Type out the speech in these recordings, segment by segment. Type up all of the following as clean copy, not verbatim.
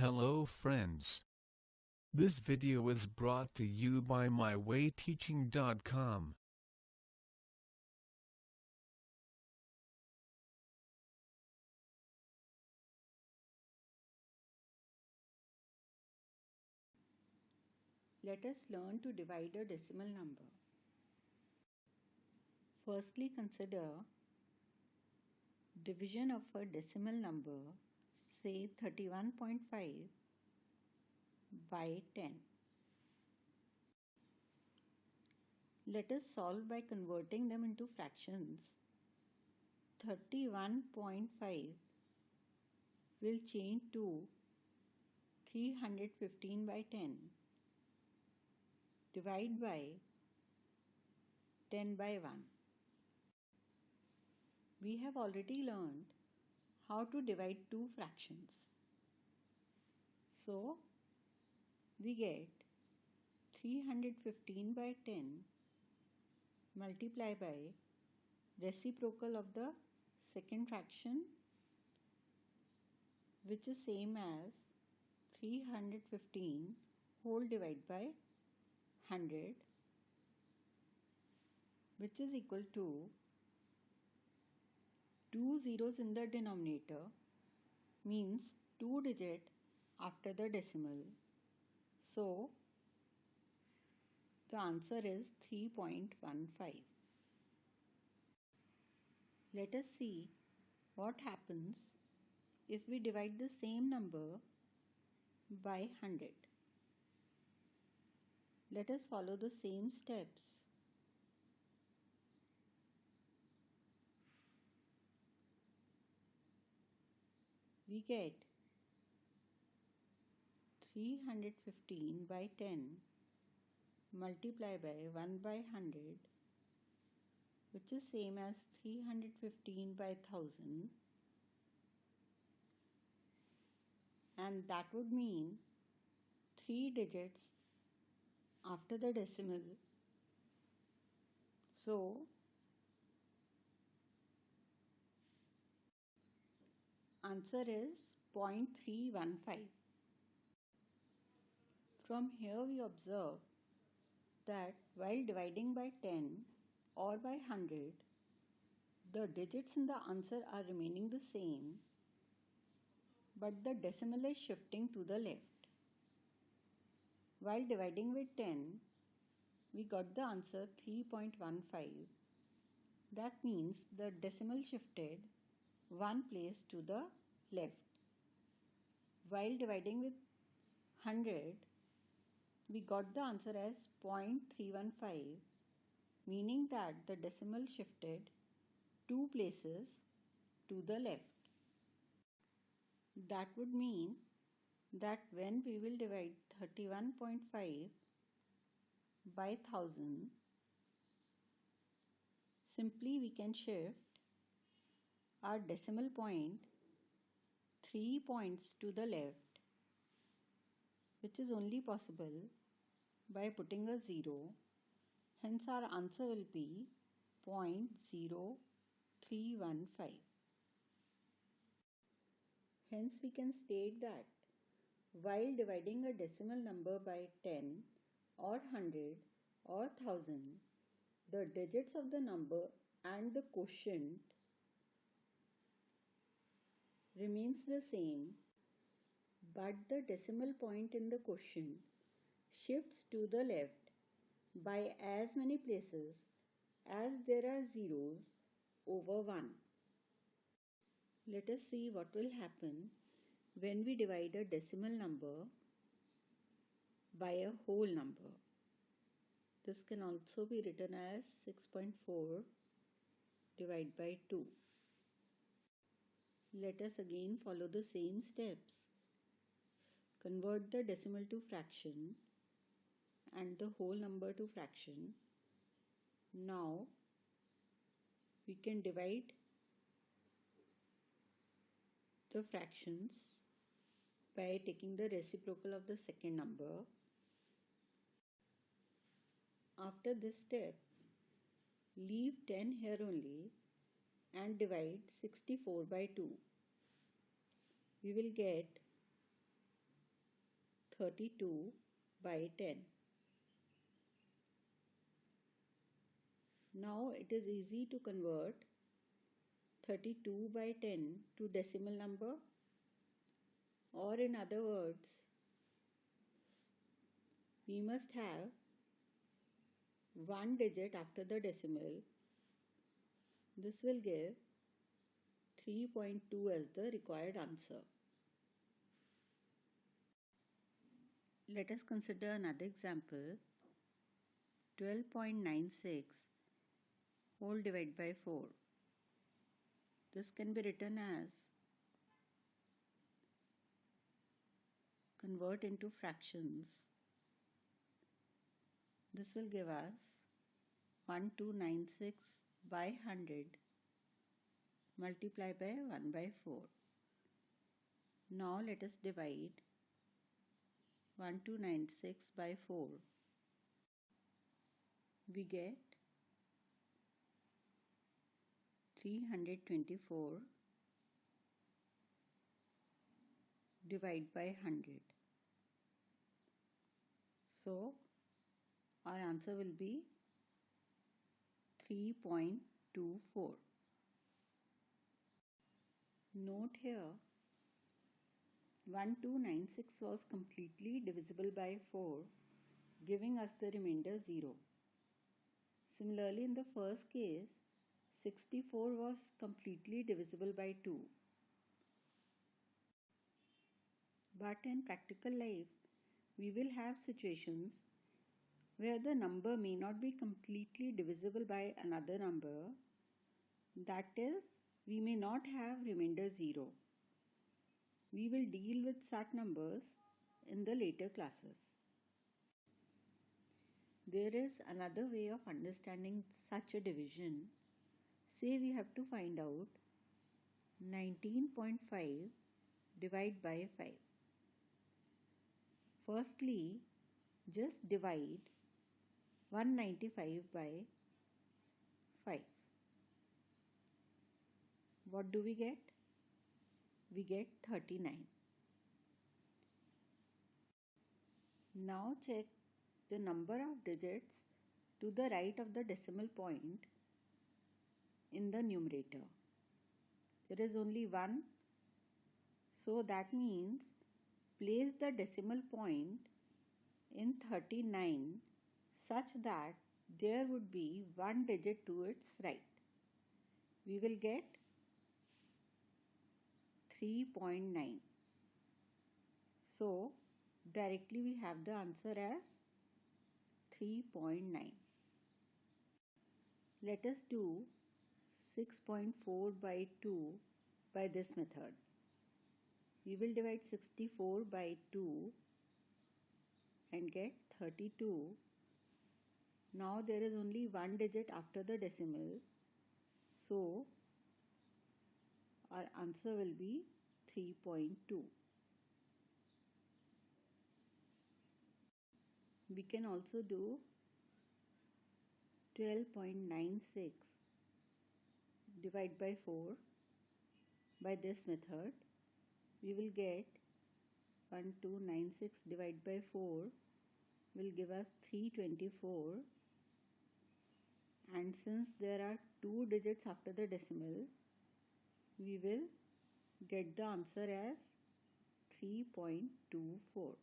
Hello friends. This video is brought to you by mywayteaching.com. Let us learn to divide a decimal number. Firstly, consider division of a decimal number, say 31.5 by 10. Let us solve by converting them into fractions. 31.5 will change to 315 by 10. Divide by 10 by 1. We have already learned how to divide two fractions. So, we get 315 by 10 multiply by reciprocal of the second fraction, which is same as 315 whole divided by 100, which is equal to 2 zeros in the denominator, means 2 digit after the decimal. So, the answer is 3.15. Let us see what happens if we divide the same number by 100. Let us follow the same steps. We get 315 by 10 multiply by 1 by 100, which is same as 315 by 1000, and that would mean 3 digits after the decimal. So, answer is 0.315. From here we observe that while dividing by 10 or by 100, the digits in the answer are remaining the same, but the decimal is shifting to the left. While dividing with 10, we got the answer 3.15. That means the decimal shifted one place to the left. While dividing with 100, we got the answer as 0.315, meaning that the decimal shifted 2 places to the left. That would mean that when we will divide 31.5 by 1000, simply we can shift our decimal point 3 points to the left, which is only possible by putting a 0. Hence our answer will be 0.0315. Hence we can state that while dividing a decimal number by 10 or 100 or 1000, the digits of the number and the quotient remains the same, but the decimal point in the quotient shifts to the left by as many places as there are zeros over 1. Let us see what will happen when we divide a decimal number by a whole number. This can also be written as 6.4 divided by 2. Let us again follow the same steps. Convert the decimal to fraction and the whole number to fraction. Now we can divide the fractions by taking the reciprocal of the second number. After this step, leave 10 here only and divide 64 by 2. We will get 32 by 10. Now it is easy to convert 32 by 10 to decimal number, or in other words, we must have one digit after the decimal. This will give 3.2 as the required answer. Let us consider another example. 12.96 whole divided by 4. This can be written as convert into fractions. This will give us 1296 by 100 multiplied by 1 by 4. Now let us divide 1296 by 4. We get 324 divided by 100. So our answer will be 3.24. Note here, 1296 was completely divisible by 4, giving us the remainder 0. Similarly, in the first case, 64 was completely divisible by 2. But in practical life, we will have situations where the number may not be completely divisible by another number. That is, we may not have remainder 0. We will deal with such numbers in the later classes. There is another way of understanding such a division. Say we have to find out 19.5 divided by 5. Firstly, just divide 195 by 5. What do we get? We get 39. Now check the number of digits to the right of the decimal point in the numerator. There is only 1, so that means place the decimal point in 39 such that there would be 1 digit to its right. We will get 3.9. So directly we have the answer as 3.9. Let us do 6.4 by 2 by this method. We will divide 64 by 2 and get 32. Now there is only 1 digit after the decimal, so our answer will be 3.2. We can also do 12.96 divided by 4 by this method. We will get 1296 divided by 4 will give us 324, and since there are 2 digits after the decimal, we will get the answer as 3.24.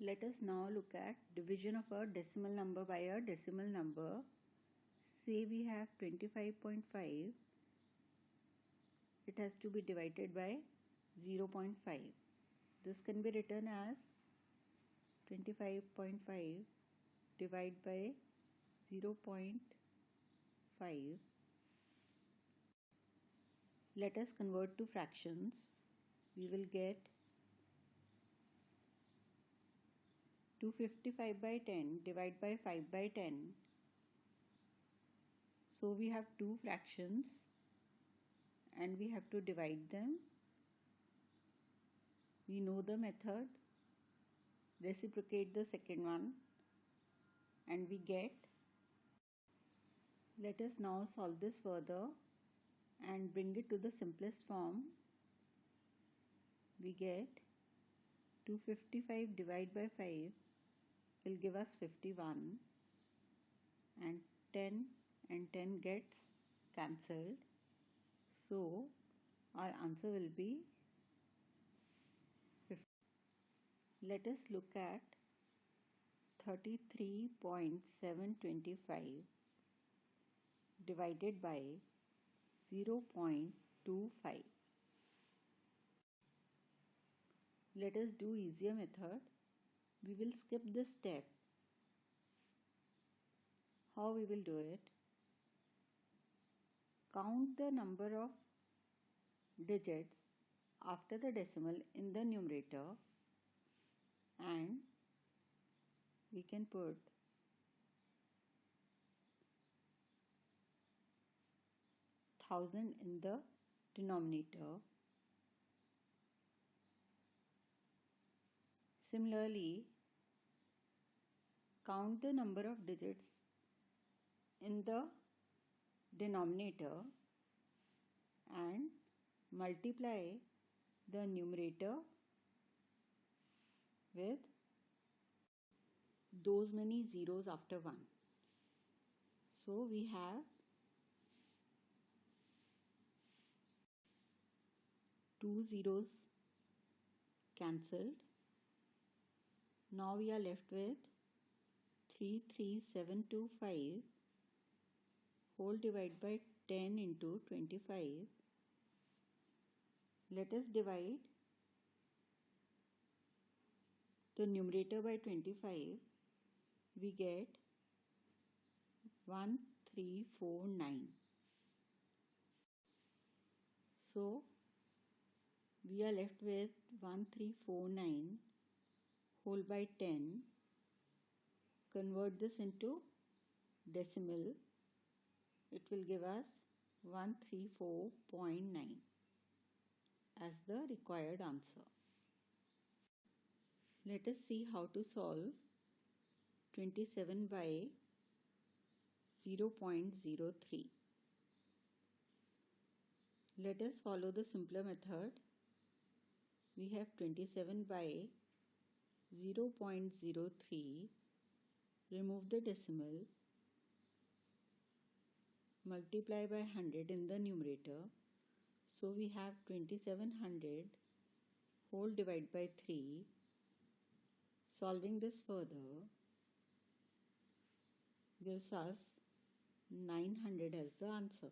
Let us now look at division of a decimal number by a decimal number. Say we have 25.5. It has to be divided by 0.5. This can be written as 25.5 divided by 0.5. Let us convert to fractions. We will get 255 by 10 divided by 5 by 10. So we have two fractions and we have to divide them. We know the method. Reciprocate the second one and we get. Let us now solve this further and bring it to the simplest form. We get 255 divided by 5 will give us 51, and 10 and 10 gets cancelled. So our answer will be 50. Let us look at 33.725 divided by 0.25. Let us do easier method. We will skip this step. How we will do it? Count the number of digits after the decimal in the numerator, and we can put thousand in the denominator. Similarly, count the number of digits in the denominator and multiply the numerator with those many zeros after 1. So we have 2 zeros cancelled. Now we are left with 33725 whole divided by 10 into 25. Let us divide the numerator by 25. We get 1349. So we are left with 1349 whole by 10. Convert this into decimal. It will give us 134.9 as the required answer. Let us see how to solve 27 by 0.03. Let us follow the simpler method. We have 27 by 0.03. Remove the decimal. Multiply by 100 in the numerator. So we have 2700 whole divided by 3. Solving this further gives us 900 as the answer.